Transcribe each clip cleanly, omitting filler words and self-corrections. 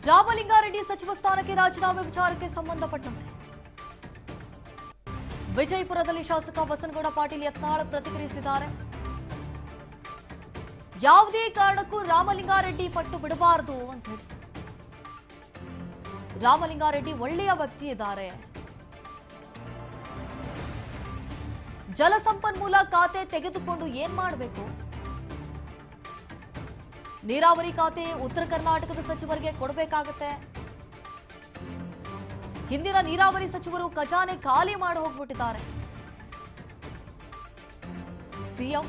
ರಾಮಲಿಂಗಾರೆಡ್ಡಿ ಸಚಿವ ಸ್ಥಾನಕ್ಕೆ ರಾಜೀನಾಮೆ ವಿಚಾರಕ್ಕೆ ಸಂಬಂಧಪಟ್ಟಂತೆ ವಿಜಯಪುರದಲ್ಲಿ ಶಾಸಕ ಬಸನಗೌಡ ಪಾಟೀಲ್ ಯತ್ನಾಳ್ ಪ್ರತಿಕ್ರಿಯಿಸಿದ್ದಾರೆ. ಯಾವುದೇ ಕಾರಣಕ್ಕೂ ರಾಮಲಿಂಗಾರೆಡ್ಡಿ ಪಟ್ಟು ಬಿಡಬಾರದು ಅಂತ ಹೇಳಿ. ರಾಮಲಿಂಗಾರೆಡ್ಡಿ ಒಳ್ಳೆಯ ವ್ಯಕ್ತಿ ಇದ್ದಾರೆ. ಜಲಸಂಪನ್ಮೂಲ ಖಾತೆ ತೆಗೆದುಕೊಂಡು ಏನ್ ಮಾಡಬೇಕು? ನೀರಾವರಿ ಖಾತೆ ಉತ್ತರ ಕರ್ನಾಟಕದ ಸಚಿವರಿಗೆ ಕೊಡಬೇಕಾಗತ್ತೆ. ಹಿಂದಿನ ನೀರಾವರಿ ಸಚಿವರು ಖಜಾನೆ ಖಾಲಿ ಮಾಡಿ ಹೋಗ್ಬಿಟ್ಟಿದ್ದಾರೆ. ಸಿಎಂ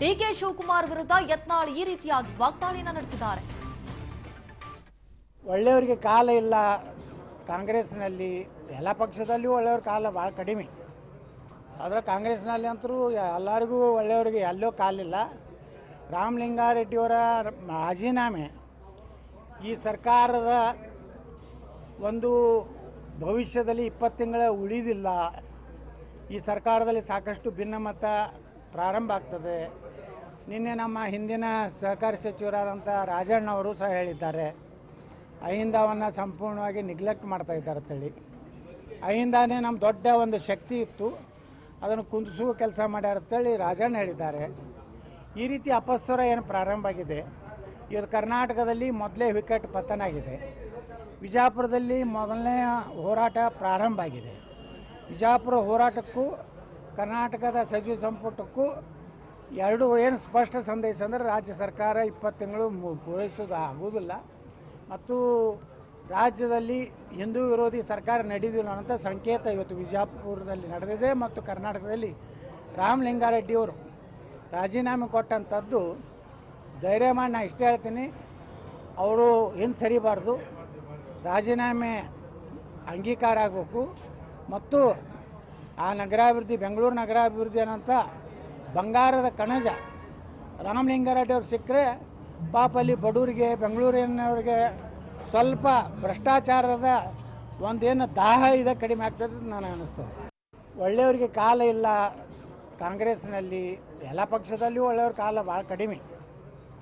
ಡಿಕೆ ಶಿವಕುಮಾರ್ ವಿರುದ್ಧ ಯತ್ನಾಳ್ ಈ ರೀತಿಯಾಗಿ ವಾಗ್ದಾಳಿಯನ್ನು ನಡೆಸಿದ್ದಾರೆ. ಒಳ್ಳೆಯವರಿಗೆ ಕಾಲ ಇಲ್ಲ. ಕಾಂಗ್ರೆಸ್ನಲ್ಲಿ ಎಲ್ಲ ಪಕ್ಷದಲ್ಲಿಯೂ ಒಳ್ಳೆಯವ್ರ ಕಾಲ ಭಾಳ ಕಡಿಮೆ. ಆದರೆ ಕಾಂಗ್ರೆಸ್ನಲ್ಲಿ ಅಂತರೂ ಎಲ್ಲರಿಗೂ ಒಳ್ಳೆಯವರಿಗೆ ಎಲ್ಲೋ ಕಾಲಿಲ್ಲ. ರಾಮಲಿಂಗಾರೆಡ್ಡಿಯವರ ರಾಜೀನಾಮೆ ಈ ಸರ್ಕಾರದ ಒಂದು ಭವಿಷ್ಯದಲ್ಲಿ 20 ತಿಂಗಳ ಉಳಿದಿಲ್ಲ. ಈ ಸರ್ಕಾರದಲ್ಲಿ ಸಾಕಷ್ಟು ಭಿನ್ನಮತ ಪ್ರಾರಂಭ ಆಗ್ತದೆ. ನಿನ್ನೆ ನಮ್ಮ ಹಿಂದಿನ ಸಹಕಾರಿ ಸಚಿವರಾದಂಥ ರಾಜಣ್ಣವರು ಸಹ ಹೇಳಿದ್ದಾರೆ, ಅಹಿಂದವನ್ನು ಸಂಪೂರ್ಣವಾಗಿ ನೆಗ್ಲೆಕ್ಟ್ ಮಾಡ್ತಾ ಇದ್ದಾರೆ ಅಂತೇಳಿ. ಅಹಿಂದಾನೇ ನಮ್ಮ ದೊಡ್ಡ ಒಂದು ಶಕ್ತಿ ಇತ್ತು, ಅದನ್ನು ಕುಂದಿಸುವ ಕೆಲಸ ಮಾಡ್ಯಾರ ಅಂತೇಳಿ ರಾಜಣ್ಣ ಹೇಳಿದ್ದಾರೆ. ಈ ರೀತಿ ಅಪಸ್ವರ ಏನು ಪ್ರಾರಂಭ ಆಗಿದೆ. ಇವತ್ತು ಕರ್ನಾಟಕದಲ್ಲಿ ಮೊದಲೇ ವಿಕೆಟ್ ಪತನ ಆಗಿದೆ. ವಿಜಯಪುರದಲ್ಲಿ ಮೊದಲನೇ ಹೋರಾಟ ಪ್ರಾರಂಭ ಆಗಿದೆ. ವಿಜಯಪುರ ಹೋರಾಟಕ್ಕೂ ಕರ್ನಾಟಕದ ಸಚಿವ ಸಂಪುಟಕ್ಕೂ ಎರಡು ಏನು ಸ್ಪಷ್ಟ ಸಂದೇಶ ಅಂದರೆ ರಾಜ್ಯ ಸರ್ಕಾರ 20 ತಿಂಗಳು ಪೂರೈಸೋದು ಆಗುವುದಿಲ್ಲ ಮತ್ತು ರಾಜ್ಯದಲ್ಲಿ ಹಿಂದೂ ವಿರೋಧಿ ಸರ್ಕಾರ ನಡೆದಿಲ್ಲ ಅನ್ನೋಂಥ ಸಂಕೇತ ಇವತ್ತು ವಿಜಯಪುರದಲ್ಲಿ ನಡೆದಿದೆ. ಮತ್ತು ಕರ್ನಾಟಕದಲ್ಲಿ ರಾಮಲಿಂಗಾರೆಡ್ಡಿಯವರು ರಾಜೀನಾಮೆ ಕೊಟ್ಟಂಥದ್ದು ಧೈರ್ಯ ಮಾಡಿ ನಾನು ಇಷ್ಟೇ ಹೇಳ್ತೀನಿ, ಅವರು ಹಿಂದೆ ಸರಿಬಾರ್ದು. ರಾಜೀನಾಮೆ ಅಂಗೀಕಾರ ಆಗಬೇಕು ಮತ್ತು ಆ ನಗರಾಭಿವೃದ್ಧಿ ಬೆಂಗಳೂರು ನಗರಾಭಿವೃದ್ಧಿ ಅನ್ನೋಂಥ ಬಂಗಾರದ ಕಣಜ ರಾಮಲಿಂಗಾರೆಡ್ಡಿ ಅವ್ರು ಸಿಕ್ಕರೆ ಪಾಪ ಅಲ್ಲಿ ಬಡವರಿಗೆ ಬೆಂಗಳೂರಿನವ್ರಿಗೆ ಸ್ವಲ್ಪ ಭ್ರಷ್ಟಾಚಾರದ ಒಂದೇನು ದಾಹ ಇದೆ ಕಡಿಮೆ ಆಗ್ತದೆ ಅಂತ ನನಗೆ ಅನ್ನಿಸ್ತದೆ. ಒಳ್ಳೆಯವರಿಗೆ ಕಾಲ ಇಲ್ಲ. ಕಾಂಗ್ರೆಸ್ನಲ್ಲಿ ಎಲ್ಲ ಪಕ್ಷದಲ್ಲಿಯೂ ಒಳ್ಳೆಯವ್ರ ಕಾಲ ಭಾಳ ಕಡಿಮೆ.